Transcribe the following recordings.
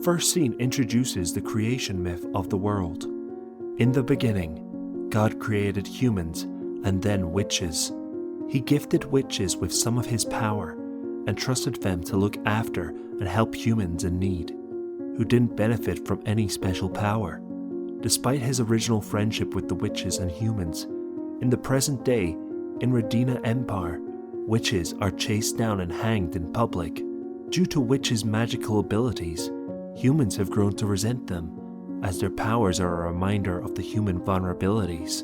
first scene introduces the creation myth of the world. In the beginning, God created humans and then witches. He gifted witches with some of his power and trusted them to look after and help humans in need, who didn't benefit from any special power. Despite his original friendship with the witches and humans, in the present day, in Redina Empire, witches are chased down and hanged in public. Due to witches' magical abilities, humans have grown to resent them, as their powers are a reminder of the human vulnerabilities.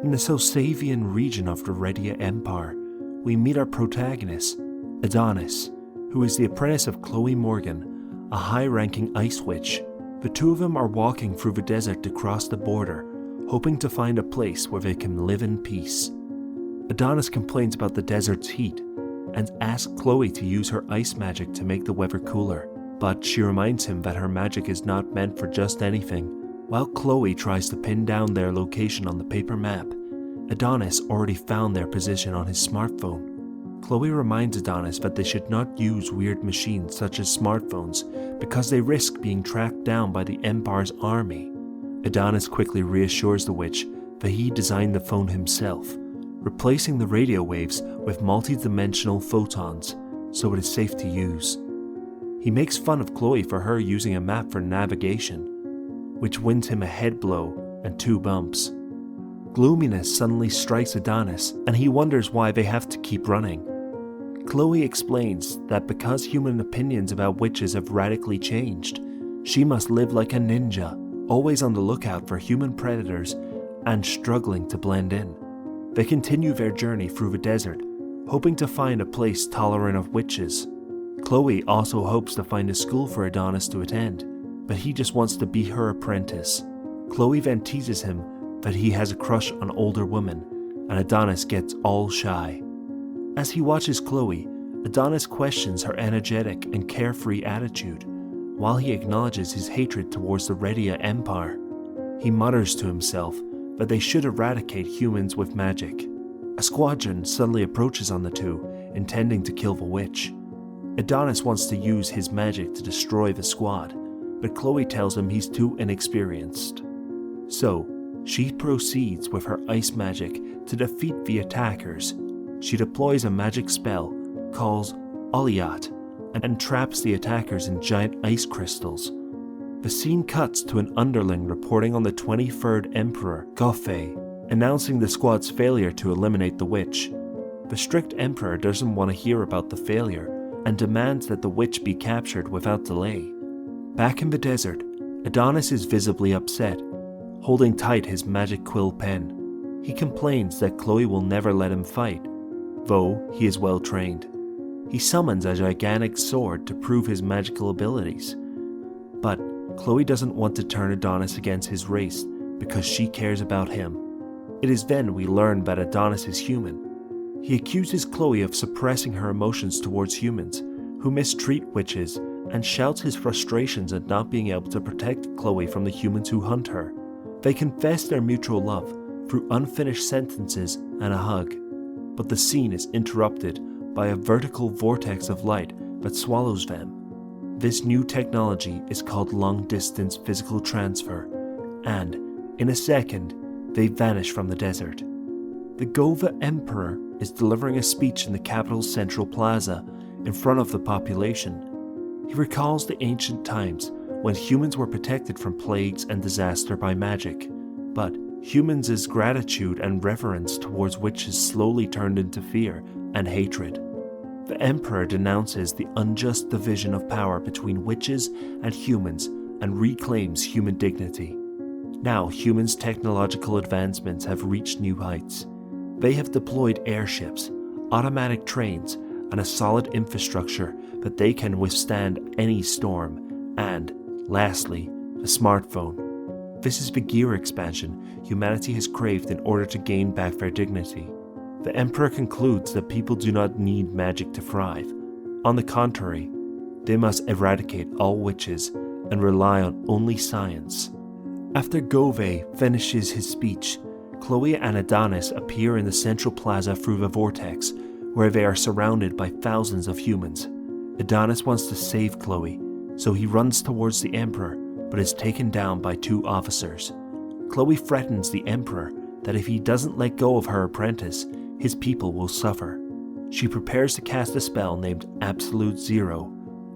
In the Sosavian region of the Redina Empire, we meet our protagonist, Adonis, who is the apprentice of Chloe Morgan, a high-ranking ice witch. The two of them are walking through the desert to cross the border, hoping to find a place where they can live in peace. Adonis complains about the desert's heat and asks Chloe to use her ice magic to make the weather cooler, but she reminds him that her magic is not meant for just anything. While Chloe tries to pin down their location on the paper map, Adonis already found their position on his smartphone. Chloe reminds Adonis that they should not use weird machines such as smartphones because they risk being tracked down by the Empire's army. Adonis quickly reassures the witch that he designed the phone himself, replacing the radio waves with multi-dimensional photons so it is safe to use. He makes fun of Chloe for her using a map for navigation, which wins him a head blow and 2 bumps. Gloominess suddenly strikes Adonis and he wonders why they have to keep running. Chloe explains that because human opinions about witches have radically changed, she must live like a ninja, always on the lookout for human predators and struggling to blend in. They continue their journey through the desert, hoping to find a place tolerant of witches. Chloe also hopes to find a school for Adonis to attend, but he just wants to be her apprentice. Chloe then teases him that he has a crush on older women, and Adonis gets all shy. As he watches Chloe, Adonis questions her energetic and carefree attitude, while he acknowledges his hatred towards the Redina Empire. He mutters to himself that they should eradicate humans with magic. A squadron suddenly approaches on the two, intending to kill the witch. Adonis wants to use his magic to destroy the squad, but Chloe tells him he's too inexperienced. So, she proceeds with her ice magic to defeat the attackers. She deploys a magic spell called Oliat and traps the attackers in giant ice crystals. The scene cuts to an underling reporting on the 23rd Emperor, Goffei, announcing the squad's failure to eliminate the witch. The strict Emperor doesn't want to hear about the failure and demands that the witch be captured without delay. Back in the desert, Adonis is visibly upset, holding tight his magic quill pen. He complains that Chloe will never let him fight, though he is well trained. He summons a gigantic sword to prove his magical abilities. But Chloe doesn't want to turn Adonis against his race because she cares about him. It is then we learn that Adonis is human. He accuses Chloe of suppressing her emotions towards humans who mistreat witches and shouts his frustrations at not being able to protect Chloe from the humans who hunt her. They confess their mutual love through unfinished sentences and a hug, but the scene is interrupted by a vertical vortex of light that swallows them. This new technology is called long-distance physical transfer, and, in a second, they vanish from the desert. The Gova Emperor is delivering a speech in the capital's central plaza in front of the population. He recalls the ancient times when humans were protected from plagues and disaster by magic, but humans' gratitude and reverence towards witches slowly turned into fear and hatred. The Emperor denounces the unjust division of power between witches and humans and reclaims human dignity. Now humans' technological advancements have reached new heights. They have deployed airships, automatic trains, and a solid infrastructure that they can withstand any storm, and, lastly, a smartphone. This is the gear expansion humanity has craved in order to gain back their dignity. The Emperor concludes that people do not need magic to thrive. On the contrary, they must eradicate all witches and rely on only science. After Gove finishes his speech, Chloe and Adonis appear in the central plaza through the vortex, where they are surrounded by thousands of humans. Adonis wants to save Chloe, so he runs towards the Emperor but is taken down by 2 officers. Chloe threatens the Emperor that if he doesn't let go of her apprentice, his people will suffer. She prepares to cast a spell named Absolute Zero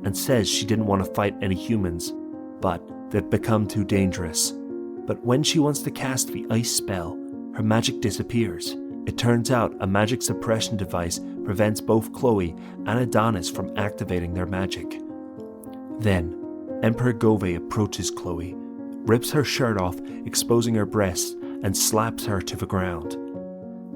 and says she didn't want to fight any humans, but they've become too dangerous. But when she wants to cast the ice spell, her magic disappears. It turns out a magic suppression device prevents both Chloe and Adonis from activating their magic. Then, Emperor Gove approaches Chloe, rips her shirt off, exposing her breasts, and slaps her to the ground.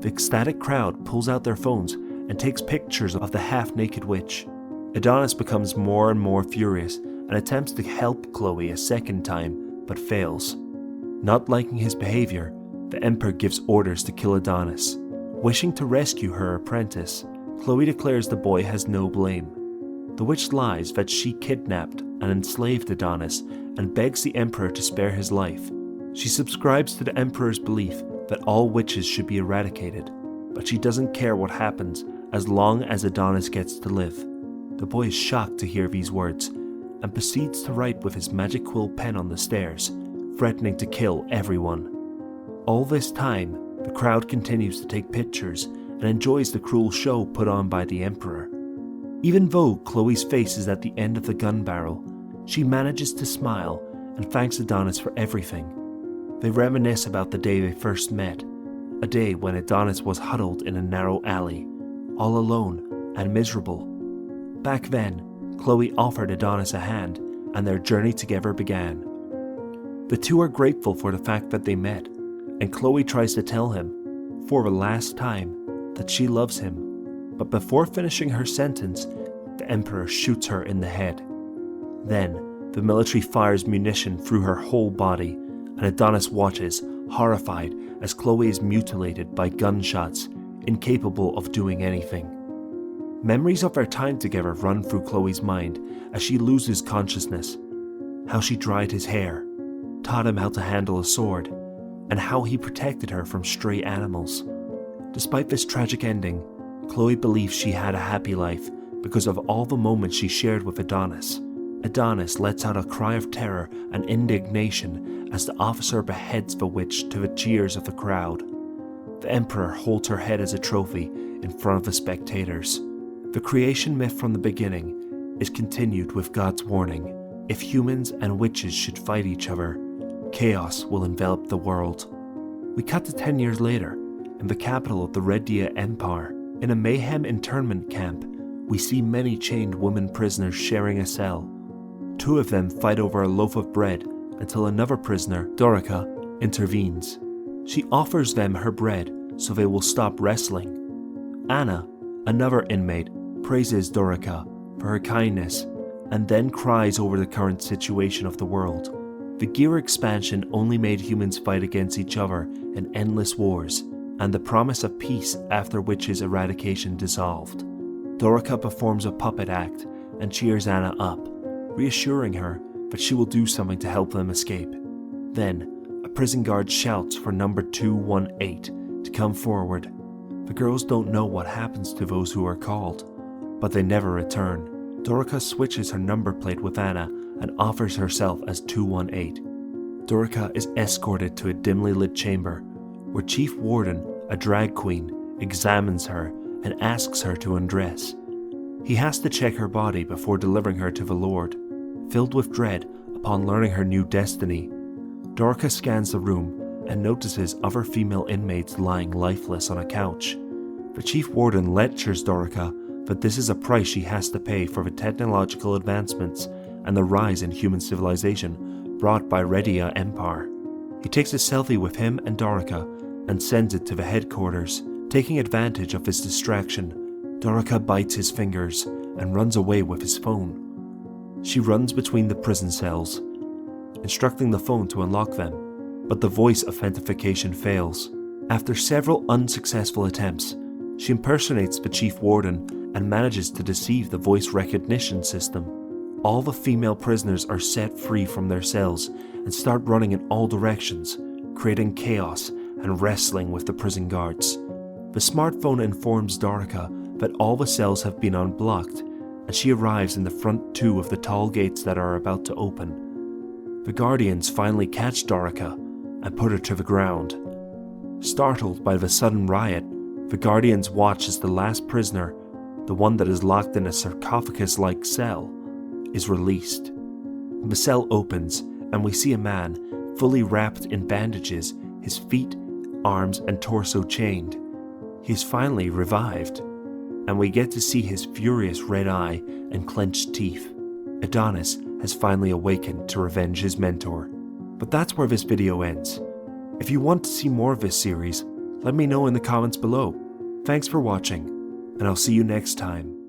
The ecstatic crowd pulls out their phones and takes pictures of the half-naked witch. Adonis becomes more and more furious and attempts to help Chloe a second time, but fails. Not liking his behavior, the Emperor gives orders to kill Adonis. Wishing to rescue her apprentice, Chloe declares the boy has no blame. The witch lies that she kidnapped and enslaved Adonis and begs the Emperor to spare his life. She subscribes to the Emperor's belief that all witches should be eradicated, but she doesn't care what happens as long as Adonis gets to live. The boy is shocked to hear these words and proceeds to write with his magic quill pen on the stairs, threatening to kill everyone. All this time, the crowd continues to take pictures and enjoys the cruel show put on by the Emperor. Even though Chloe's face is at the end of the gun barrel, she manages to smile and thanks Adonis for everything. They reminisce about the day they first met, a day when Adonis was huddled in a narrow alley, all alone and miserable. Back then, Chloe offered Adonis a hand, and their journey together began. The two are grateful for the fact that they met, and Chloe tries to tell him, for the last time, that she loves him. But before finishing her sentence, the Emperor shoots her in the head. Then, the military fires munition through her whole body, and Adonis watches, horrified, as Chloe is mutilated by gunshots, incapable of doing anything. Memories of their time together run through Chloe's mind as she loses consciousness. How she dried his hair, taught him how to handle a sword, and how he protected her from stray animals. Despite this tragic ending, Chloe believes she had a happy life because of all the moments she shared with Adonis. Adonis lets out a cry of terror and indignation as the officer beheads the witch to the cheers of the crowd. The Emperor holds her head as a trophy in front of the spectators. The creation myth from the beginning is continued with God's warning: if humans and witches should fight each other, chaos will envelop the world. We cut to 10 years later, in the capital of the Red Dia Empire. In a mayhem internment camp, we see many chained women prisoners sharing a cell. 2 of them fight over a loaf of bread until another prisoner, Dorica, intervenes. She offers them her bread so they will stop wrestling. Anna, another inmate, praises Dorica for her kindness and then cries over the current situation of the world. The Gear expansion only made humans fight against each other in endless wars, and the promise of peace after witches' eradication dissolved. Dorica performs a puppet act and cheers Anna up, reassuring her that she will do something to help them escape. Then, a prison guard shouts for number 218 to come forward. The girls don't know what happens to those who are called, but they never return. Dorica switches her number plate with Anna and offers herself as 218. Dorica is escorted to a dimly lit chamber where Chief Warden, a drag queen, examines her and asks her to undress. He has to check her body before delivering her to the Lord. Filled with dread upon learning her new destiny, Dorica scans the room and notices other female inmates lying lifeless on a couch. The Chief Warden lectures Dorica that this is a price she has to pay for the technological advancements and the rise in human civilization brought by Red Dia Empire. He takes a selfie with him and Dorica and sends it to the headquarters. Taking advantage of his distraction, Dorica bites his fingers and runs away with his phone. She runs between the prison cells, instructing the phone to unlock them, but the voice authentication fails. After several unsuccessful attempts, she impersonates the Chief Warden and manages to deceive the voice recognition system. All the female prisoners are set free from their cells and start running in all directions, creating chaos and wrestling with the prison guards. The smartphone informs Dorica that all the cells have been unblocked and she arrives in the front two of the tall gates that are about to open. The Guardians finally catch Dorica and put her to the ground. Startled by the sudden riot, the Guardians watch as the last prisoner, the one that is locked in a sarcophagus-like cell, is released. The cell opens and we see a man fully wrapped in bandages, his feet, arms and torso chained. He is finally revived, and we get to see his furious red eye and clenched teeth. Adonis has finally awakened to revenge his mentor. But that's where this video ends. If you want to see more of this series, let me know in the comments below. Thanks for watching, and I'll see you next time.